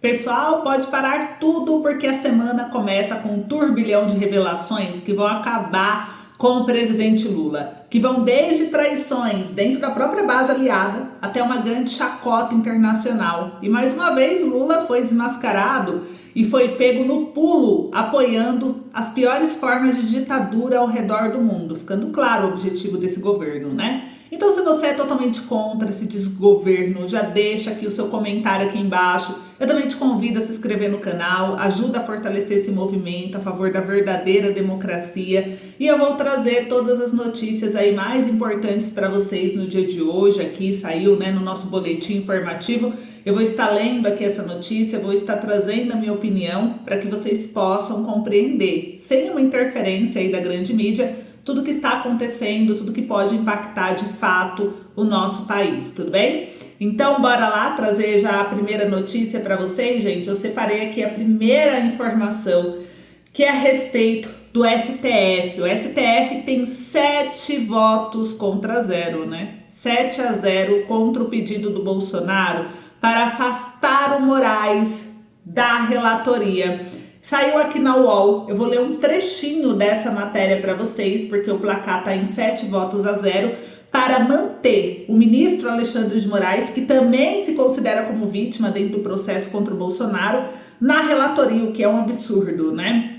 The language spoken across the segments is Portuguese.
Pessoal, pode parar tudo porque a semana começa com um turbilhão de revelações que vão acabar com o presidente Lula, que vão desde traições dentro da própria base aliada até uma grande chacota internacional. E mais uma vez Lula foi desmascarado e foi pego no pulo, apoiando as piores formas de ditadura ao redor do mundo, ficando claro o objetivo desse governo, né? Então, se você é totalmente contra esse desgoverno, já deixa aqui o seu comentário aqui embaixo. Eu também te convido a se inscrever no canal, ajuda a fortalecer esse movimento a favor da verdadeira democracia. E eu vou trazer todas as notícias aí mais importantes para vocês no dia de hoje. Aqui saiu, né, no nosso boletim informativo. Eu vou estar lendo aqui essa notícia, vou estar trazendo a minha opinião para que vocês possam compreender, sem uma interferência aí da grande mídia, tudo que está acontecendo, tudo que pode impactar de fato o nosso país, tudo bem? Então, bora lá trazer já a primeira notícia para vocês, gente. Eu separei aqui a primeira informação, que é a respeito do STF. O STF tem 7 votos contra 0, né? 7-0 contra o pedido do Bolsonaro para afastar o Moraes da relatoria. Saiu aqui na UOL, eu vou ler um trechinho dessa matéria para vocês, porque o placar está em 7-0, para manter o ministro Alexandre de Moraes, que também se considera como vítima dentro do processo contra o Bolsonaro, na relatoria, o que é um absurdo, né?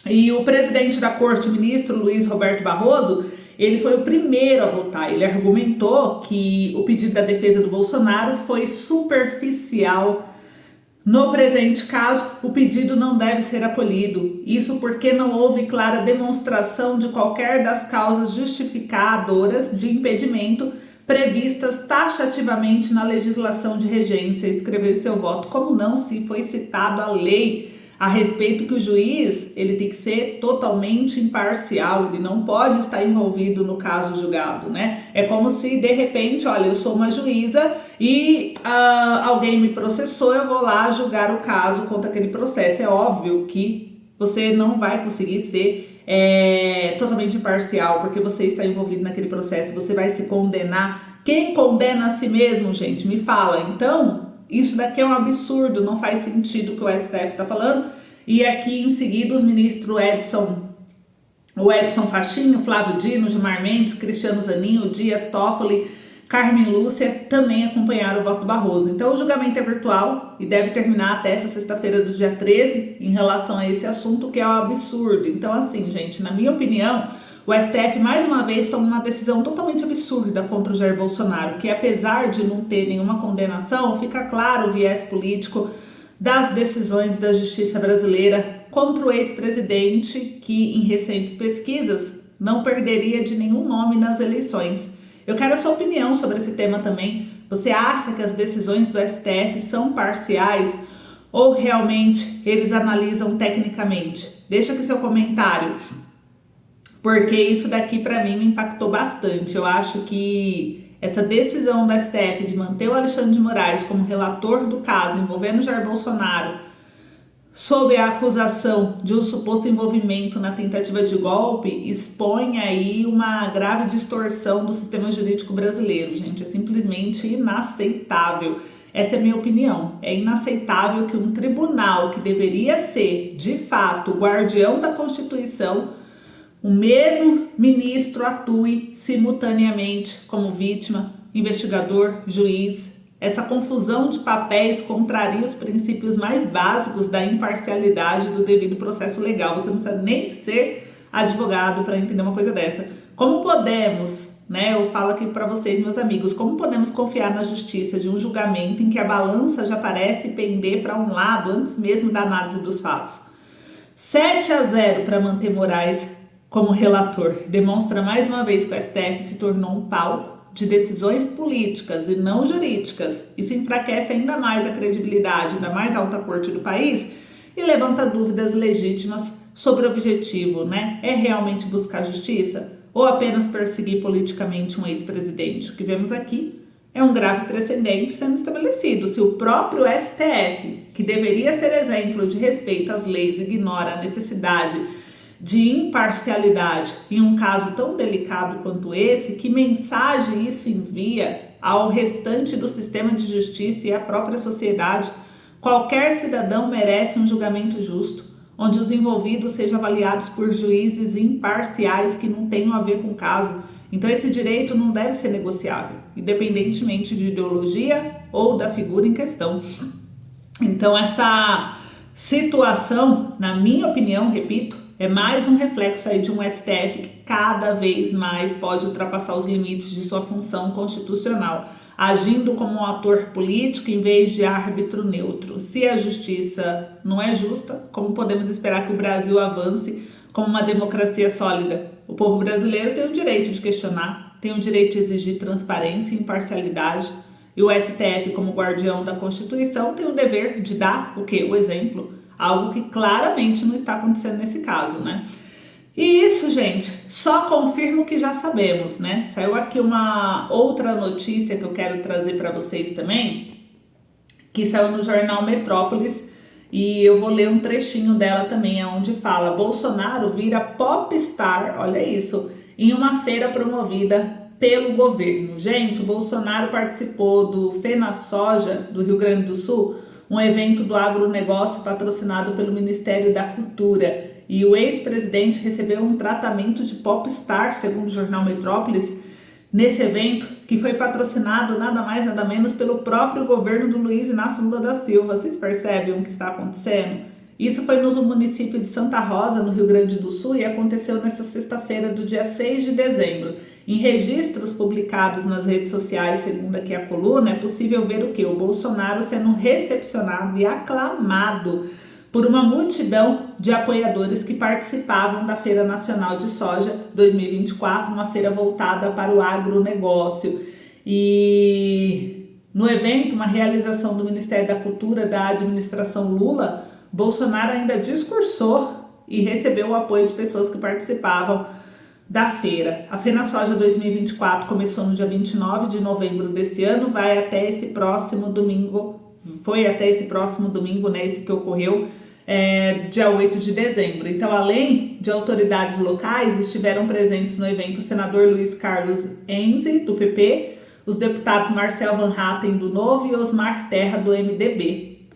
E o presidente da corte, o ministro Luiz Roberto Barroso, ele foi o primeiro a votar. Ele argumentou que o pedido da defesa do Bolsonaro foi superficial. No presente caso, o pedido não deve ser acolhido, isso porque não houve clara demonstração de qualquer das causas justificadoras de impedimento previstas taxativamente na legislação de regência. Escreveu seu voto, como não se foi citado a lei a respeito que o juiz ele tem que ser totalmente imparcial, ele não pode estar envolvido no caso julgado, né? É como se de repente, olha, eu sou uma juíza e alguém me processou, eu vou lá julgar o caso contra aquele processo. É óbvio que você não vai conseguir ser totalmente imparcial, porque você está envolvido naquele processo, você vai se condenar. Quem condena a si mesmo, gente, me fala. Então, isso daqui é um absurdo, não faz sentido o que o STF está falando. E aqui em seguida os ministros o Edson Fachin, Flávio Dino, Gilmar Mendes, Cristiano Zanin, Dias Toffoli, Carmen Lúcia também acompanharam o voto do Barroso. Então o julgamento é virtual e deve terminar até essa sexta-feira do dia 13 em relação a esse assunto, que é um absurdo. Então assim, gente, na minha opinião, o STF mais uma vez toma uma decisão totalmente absurda contra o Jair Bolsonaro, que apesar de não ter nenhuma condenação, fica claro o viés político das decisões da justiça brasileira contra o ex-presidente, que em recentes pesquisas não perderia de nenhum nome nas eleições. Eu quero a sua opinião sobre esse tema também. Você acha que as decisões do STF são parciais ou realmente eles analisam tecnicamente? Deixa aqui seu comentário, porque isso daqui para mim me impactou bastante. Eu acho que essa decisão do STF de manter o Alexandre de Moraes como relator do caso envolvendo Jair Bolsonaro, sob a acusação de um suposto envolvimento na tentativa de golpe, expõe aí uma grave distorção do sistema jurídico brasileiro, gente. É simplesmente inaceitável. Essa é a minha opinião. É inaceitável que um tribunal que deveria ser, de fato, o guardião da Constituição, o mesmo ministro atue simultaneamente como vítima, investigador, juiz. Essa confusão de papéis contraria os princípios mais básicos da imparcialidade do devido processo legal. Você não precisa nem ser advogado para entender uma coisa dessa. Como podemos, né? Eu falo aqui para vocês, meus amigos, como podemos confiar na justiça de um julgamento em que a balança já parece pender para um lado antes mesmo da análise dos fatos? 7-0 para manter Moraes como relator demonstra mais uma vez que o STF se tornou um palco de decisões políticas e não jurídicas. Isso enfraquece ainda mais a credibilidade da mais alta corte do país e levanta dúvidas legítimas sobre o objetivo, né? É realmente buscar justiça ou apenas perseguir politicamente um ex-presidente? O que vemos aqui é um grave precedente sendo estabelecido. Se o próprio STF, que deveria ser exemplo de respeito às leis, ignora a necessidade de imparcialidade em um caso tão delicado quanto esse, que mensagem isso envia ao restante do sistema de justiça e à própria sociedade? Qualquer cidadão merece um julgamento justo, onde os envolvidos sejam avaliados por juízes imparciais que não tenham a ver com o caso. Então esse direito não deve ser negociável, independentemente de ideologia ou da figura em questão. Então essa situação, na minha opinião, repito, é mais um reflexo aí de um STF que cada vez mais pode ultrapassar os limites de sua função constitucional, agindo como um ator político em vez de árbitro neutro. Se a justiça não é justa, como podemos esperar que o Brasil avance como uma democracia sólida? O povo brasileiro tem o direito de questionar, tem o direito de exigir transparência e imparcialidade, e o STF, como guardião da Constituição, tem o dever de dar o quê? O exemplo. Algo que claramente não está acontecendo nesse caso, né? E isso, gente, só confirma o que já sabemos, né? Saiu aqui uma outra notícia que eu quero trazer para vocês também, que saiu no jornal Metrópolis, e eu vou ler um trechinho dela também, onde fala: Bolsonaro vira popstar, olha isso, em uma feira promovida pelo governo. Gente, o Bolsonaro participou do FenaSoja do Rio Grande do Sul, um evento do agronegócio patrocinado pelo Ministério da Cultura. E o ex-presidente recebeu um tratamento de popstar, segundo o jornal Metrópolis, nesse evento, que foi patrocinado nada mais nada menos pelo próprio governo do Luiz Inácio Lula da Silva. Vocês percebem o que está acontecendo? Isso foi no município de Santa Rosa, no Rio Grande do Sul, e aconteceu nessa sexta-feira do dia 6 de dezembro. Em registros publicados nas redes sociais, segundo aqui a coluna, é possível ver o quê? O Bolsonaro sendo recepcionado e aclamado por uma multidão de apoiadores que participavam da Feira Nacional de Soja 2024, uma feira voltada para o agronegócio. E no evento, uma realização do Ministério da Cultura da administração Lula, Bolsonaro ainda discursou e recebeu o apoio de pessoas que participavam da feira. A FenaSoja 2024 começou no dia 29 de novembro desse ano, vai até esse próximo domingo, foi até esse próximo domingo, né, esse que ocorreu, dia 8 de dezembro. Então, além de autoridades locais, estiveram presentes no evento o senador Luiz Carlos Enzi, do PP, os deputados Marcel Van Hatten, do Novo, e Osmar Terra, do MDB.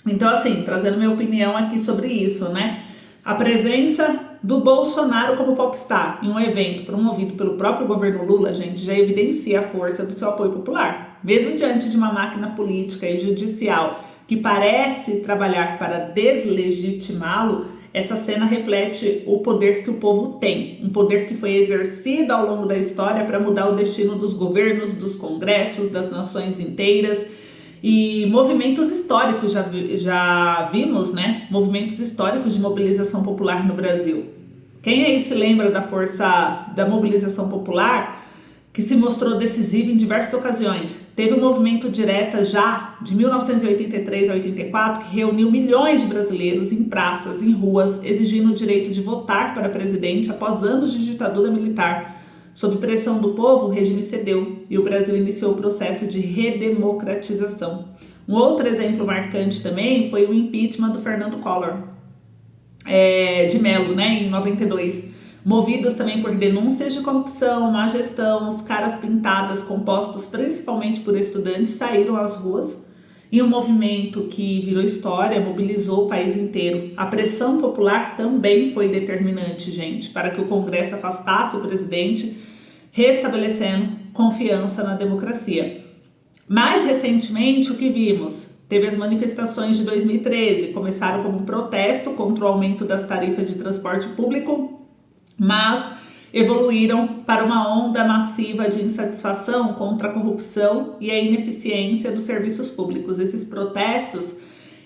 Então, assim, trazendo minha opinião aqui sobre isso, né? A presença do Bolsonaro como popstar em um evento promovido pelo próprio governo Lula, gente, já evidencia a força do seu apoio popular. Mesmo diante de uma máquina política e judicial que parece trabalhar para deslegitimá-lo, essa cena reflete o poder que o povo tem, um poder que foi exercido ao longo da história para mudar o destino dos governos, dos congressos, das nações inteiras. E movimentos históricos, já vimos, né? Movimentos históricos de mobilização popular no Brasil. Quem aí se lembra da força da mobilização popular que se mostrou decisiva em diversas ocasiões? Teve um movimento direta já de 1983 a 84 que reuniu milhões de brasileiros em praças, em ruas, exigindo o direito de votar para presidente após anos de ditadura militar. Sob pressão do povo, o regime cedeu e o Brasil iniciou o processo de redemocratização. Um outro exemplo marcante também foi o impeachment do Fernando Collor de Mello, né, em 92. Movidos também por denúncias de corrupção, má gestão, os caras pintadas compostos principalmente por estudantes saíram às ruas em um movimento que virou história, mobilizou o país inteiro. A pressão popular também foi determinante, gente, para que o Congresso afastasse o presidente, restabelecendo confiança na democracia. Mais recentemente, o que vimos? Teve as manifestações de 2013, começaram como um protesto contra o aumento das tarifas de transporte público, mas evoluíram para uma onda massiva de insatisfação contra a corrupção e a ineficiência dos serviços públicos. Esses protestos,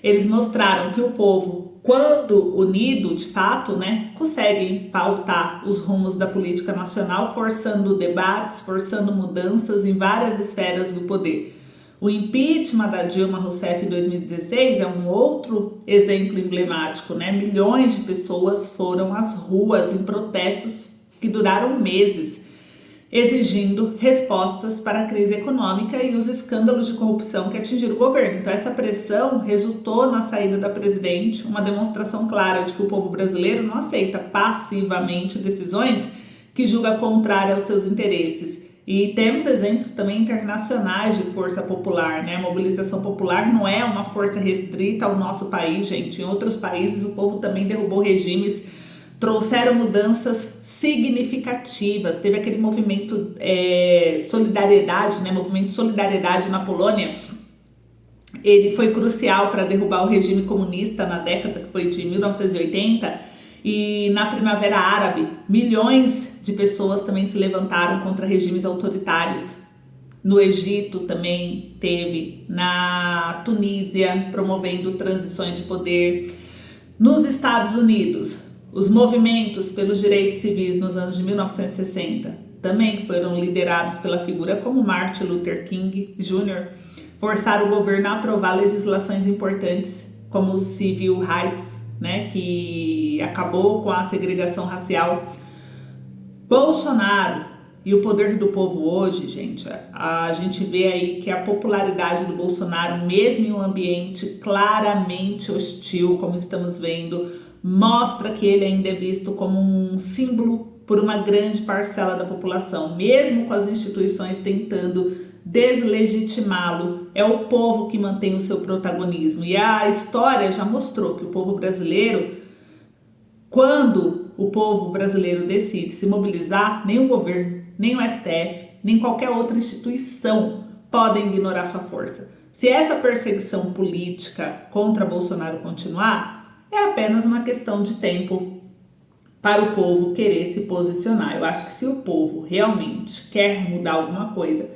eles mostraram que o povo, quando unido de fato, né, conseguem pautar os rumos da política nacional, forçando debates, forçando mudanças em várias esferas do poder. O impeachment da Dilma Rousseff em 2016 é um outro exemplo emblemático, né? Milhões de pessoas foram às ruas em protestos que duraram meses, exigindo respostas para a crise econômica e os escândalos de corrupção que atingiram o governo. Então, essa pressão resultou na saída da presidente, uma demonstração clara de que o povo brasileiro não aceita passivamente decisões que julga contrárias aos seus interesses. E temos exemplos também internacionais de força popular, né? A mobilização popular não é uma força restrita ao nosso país, gente. Em outros países o povo também derrubou regimes, trouxeram mudanças significativas. Teve aquele movimento solidariedade, né? Movimento Solidariedade na Polônia. Ele foi crucial para derrubar o regime comunista na década que foi de 1980. E na Primavera Árabe, milhões de pessoas também se levantaram contra regimes autoritários. No Egito também teve, na Tunísia, promovendo transições de poder. Nos Estados Unidos, os movimentos pelos direitos civis nos anos de 1960 também foram liderados pela figura como Martin Luther King Jr., forçaram o governo a aprovar legislações importantes como o Civil Rights, né, que acabou com a segregação racial. Bolsonaro e o poder do povo hoje, gente, a gente vê aí que a popularidade do Bolsonaro, mesmo em um ambiente claramente hostil, como estamos vendo, mostra que ele ainda é visto como um símbolo por uma grande parcela da população, mesmo com as instituições tentando deslegitimá-lo. É o povo que mantém o seu protagonismo. E a história já mostrou que o povo brasileiro, quando o povo brasileiro decide se mobilizar, nem o governo, nem o STF, nem qualquer outra instituição podem ignorar sua força. Se essa perseguição política contra Bolsonaro continuar, é apenas uma questão de tempo para o povo querer se posicionar. Eu acho que se o povo realmente quer mudar alguma coisa,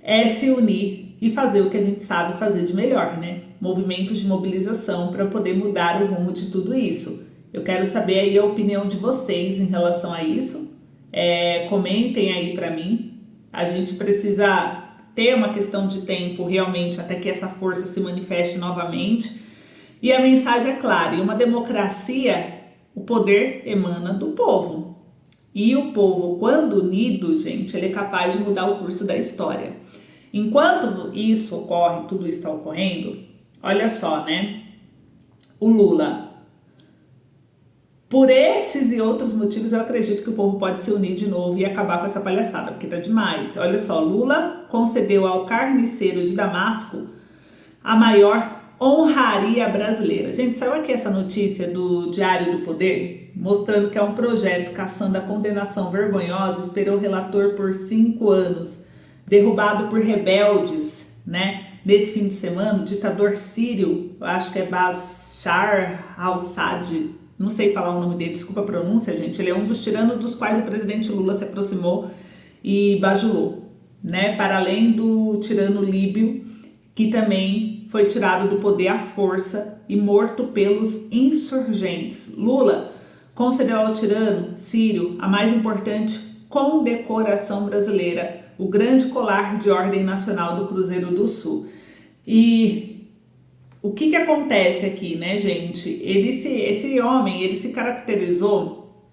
é se unir e fazer o que a gente sabe fazer de melhor, né? Movimentos de mobilização para poder mudar o rumo de tudo isso. Eu quero saber aí a opinião de vocês em relação a isso. Comentem aí para mim. A gente precisa ter uma questão de tempo realmente até que essa força se manifeste novamente. E a mensagem é clara: em uma democracia, o poder emana do povo. E o povo, quando unido, gente, ele é capaz de mudar o curso da história. Enquanto isso ocorre, tudo isso está ocorrendo, olha só, né? O Lula, por esses e outros motivos, eu acredito que o povo pode se unir de novo e acabar com essa palhaçada, porque tá demais. Olha só, Lula concedeu ao carniceiro de Damasco a maior honraria brasileira. Gente, saiu aqui essa notícia do Diário do Poder, mostrando que é um projeto caçando a condenação vergonhosa, esperou o relator por 5 anos, derrubado por rebeldes, né? Nesse fim de semana, o ditador sírio, eu acho que é Bashar al-Assad, não sei falar o nome dele, desculpa a pronúncia, gente. Ele é um dos tiranos dos quais o presidente Lula se aproximou e bajulou, né? Para além do tirano líbio, que também foi tirado do poder à força e morto pelos insurgentes. Lula concedeu ao tirano sírio a mais importante condecoração brasileira, o grande colar de ordem nacional do Cruzeiro do Sul. E o que acontece aqui, né, gente? Esse homem, ele se caracterizou,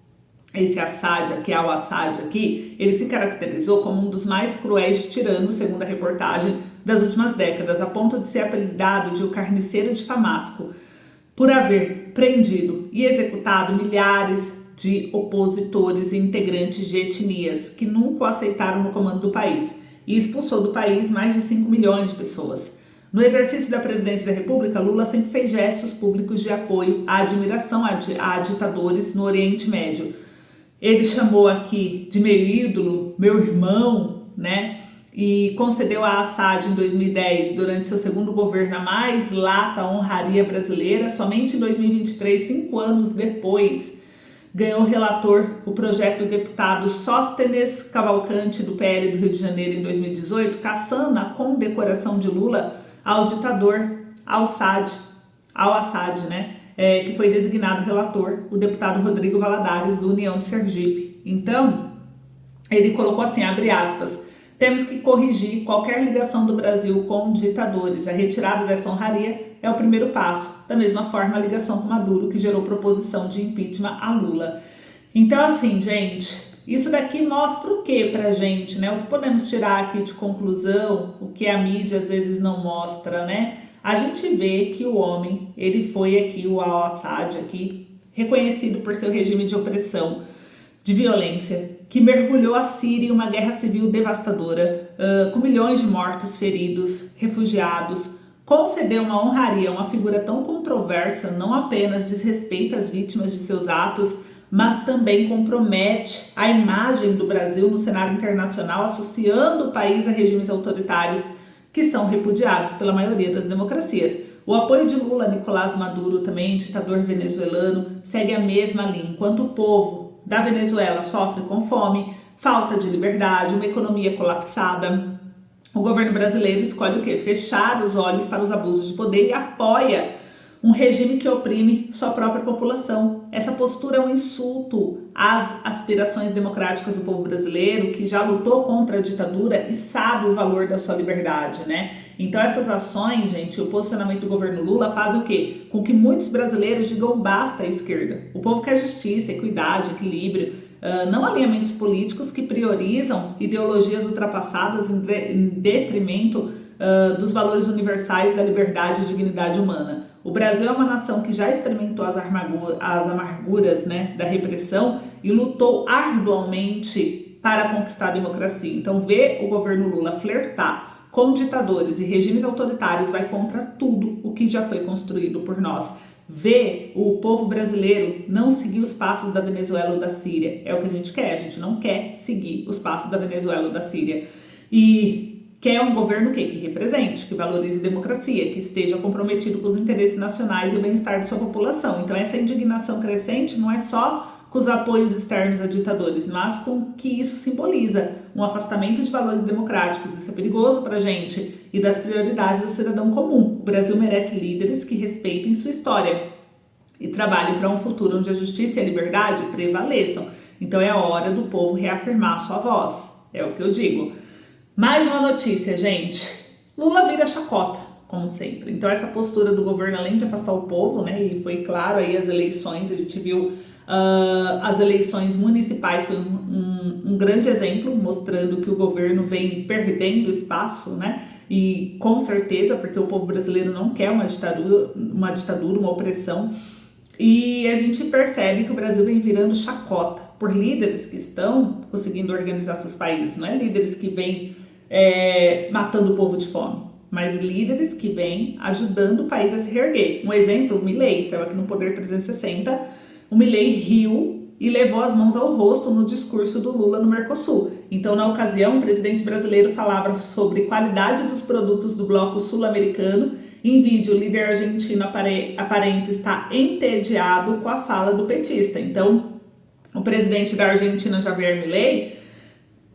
esse Assad aqui, al-Assad aqui, ele se caracterizou como um dos mais cruéis tiranos, segundo a reportagem, das últimas décadas, a ponto de ser apelidado de o carniceiro de Damasco, por haver prendido e executado milhares de opositores e integrantes de etnias que nunca o aceitaram no comando do país, e expulsou do país mais de 5 milhões de pessoas. No exercício da presidência da República, Lula sempre fez gestos públicos de apoio à admiração a ditadores no Oriente Médio. Ele chamou aqui de meu ídolo, meu irmão, né? E concedeu a Assad em 2010, durante seu segundo governo, a mais lata honraria brasileira. Somente em 2023, 5 anos depois, ganhou o relator o projeto do deputado Sóstenes Cavalcante, do PL do Rio de Janeiro, em 2018, caçando a condecoração de Lula ao ditador al-Assad, né? Que foi designado relator, o deputado Rodrigo Valadares, do União de Sergipe. Então, ele colocou assim, abre aspas, temos que corrigir qualquer ligação do Brasil com ditadores. A retirada dessa honraria é o primeiro passo. Da mesma forma, a ligação com Maduro, que gerou proposição de impeachment a Lula. Então, assim, gente, isso daqui mostra o que pra gente, né? O que podemos tirar aqui de conclusão, o que a mídia às vezes não mostra, né? A gente vê que o homem, ele foi aqui, o al-Assad aqui, reconhecido por seu regime de opressão, de violência, que mergulhou a Síria em uma guerra civil devastadora, com milhões de mortos, feridos, refugiados, conceder uma honraria a uma figura tão controversa não apenas desrespeita as vítimas de seus atos, mas também compromete a imagem do Brasil no cenário internacional, associando o país a regimes autoritários que são repudiados pela maioria das democracias. O apoio de Lula a Nicolás Maduro, também ditador venezuelano, segue a mesma linha. Enquanto o povo da Venezuela sofre com fome, falta de liberdade, uma economia colapsada, o governo brasileiro escolhe o quê? Fechar os olhos para os abusos de poder e apoia um regime que oprime sua própria população. Essa postura é um insulto às aspirações democráticas do povo brasileiro, que já lutou contra a ditadura e sabe o valor da sua liberdade, né? Então essas ações, gente, o posicionamento do governo Lula fazem o quê? Com que muitos brasileiros digam basta à esquerda. O povo quer justiça, equidade, equilíbrio, não alinhamentos políticos que priorizam ideologias ultrapassadas em detrimento dos valores universais da liberdade e dignidade humana. O Brasil é uma nação que já experimentou as amarguras, né, da repressão e lutou arduamente para conquistar a democracia. Então, ver o governo Lula flertar com ditadores e regimes autoritários vai contra tudo o que já foi construído por nós. Ver o povo brasileiro não seguir os passos da Venezuela ou da Síria é o que a gente quer. A gente não quer seguir os passos da Venezuela ou da Síria. E quer um governo que represente, que valorize a democracia, que esteja comprometido com os interesses nacionais e o bem-estar de sua população. Então essa indignação crescente não é só com os apoios externos a ditadores, mas com o que isso simboliza, um afastamento de valores democráticos. Isso é perigoso para a gente e das prioridades do cidadão comum. O Brasil merece líderes que respeitem sua história e trabalhem para um futuro onde a justiça e a liberdade prevaleçam. Então é a hora do povo reafirmar sua voz, é o que eu digo. Mais uma notícia, gente. Lula vira chacota, como sempre. Então essa postura do governo, além de afastar o povo, né, e foi claro aí as eleições, a gente viu as eleições municipais, foi um grande exemplo, mostrando que o governo vem perdendo espaço, né, e com certeza, porque o povo brasileiro não quer uma ditadura, uma opressão, e a gente percebe que o Brasil vem virando chacota por líderes que estão conseguindo organizar seus países, não é líderes que vêm matando o povo de fome, mas líderes que vêm ajudando o país a se reerguer. Um exemplo, o Milei, saiu aqui no Poder 360, o Milei riu e levou as mãos ao rosto no discurso do Lula no Mercosul. Então, na ocasião, o presidente brasileiro falava sobre qualidade dos produtos do bloco sul-americano. Em vídeo, o líder argentino aparenta estar entediado com a fala do petista. Então, o presidente da Argentina, Javier Milei,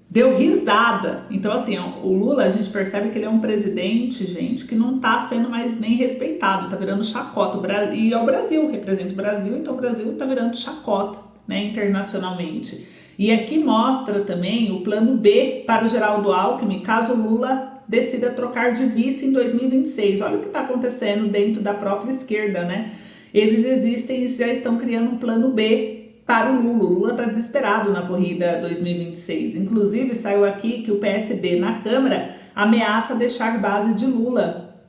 deu risada. Então, assim, o Lula, a gente percebe que ele é um presidente, gente, que não tá sendo mais nem respeitado, tá virando chacota. E é o Brasil, representa o Brasil, então o Brasil tá virando chacota, né, internacionalmente. E aqui mostra também o plano B para o Geraldo Alckmin, caso Lula decida trocar de vice em 2026. Olha o que tá acontecendo dentro da própria esquerda, né? Eles existem e já estão criando um plano B para o Lula. O Lula está desesperado na corrida 2026. Inclusive, saiu aqui que o PSD na Câmara ameaça deixar base de Lula.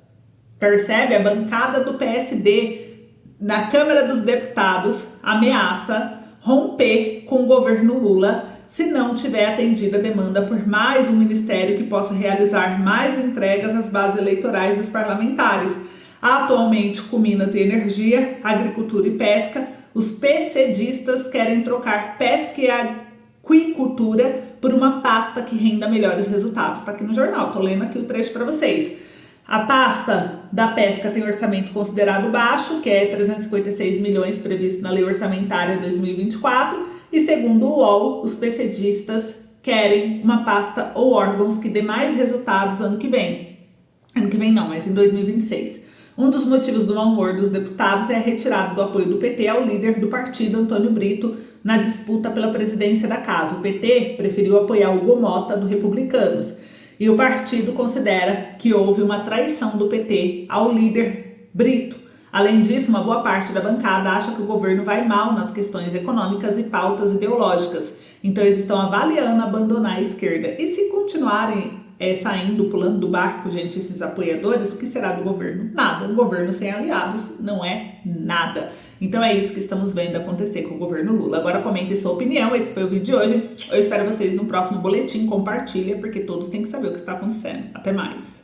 Percebe? A bancada do PSD na Câmara dos Deputados ameaça romper com o governo Lula se não tiver atendida a demanda por mais um ministério que possa realizar mais entregas às bases eleitorais dos parlamentares. Atualmente, com Minas e Energia, Agricultura e Pesca, os PCdistas querem trocar pesca e aquicultura por uma pasta que renda melhores resultados. Está aqui no jornal, estou lendo aqui o trecho para vocês. A pasta da pesca tem orçamento considerado baixo, que é 356 milhões previsto na Lei Orçamentária 2024, e segundo o UOL, os PCdistas querem uma pasta ou órgãos que dê mais resultados ano que vem. Ano que vem não, mas em 2026. Um dos motivos do mau humor dos deputados é a retirada do apoio do PT ao líder do partido, Antônio Brito, na disputa pela presidência da casa. O PT preferiu apoiar Hugo Mota, do Republicanos, e o partido considera que houve uma traição do PT ao líder Brito. Além disso, uma boa parte da bancada acha que o governo vai mal nas questões econômicas e pautas ideológicas. Então, eles estão avaliando abandonar a esquerda. E se continuarem saindo, pulando do barco, gente, esses apoiadores, o que será do governo? Nada. Um governo sem aliados não é nada. Então é isso que estamos vendo acontecer com o governo Lula. Agora comentem sua opinião, esse foi o vídeo de hoje. Eu espero vocês no próximo boletim, compartilha, porque todos têm que saber o que está acontecendo. Até mais!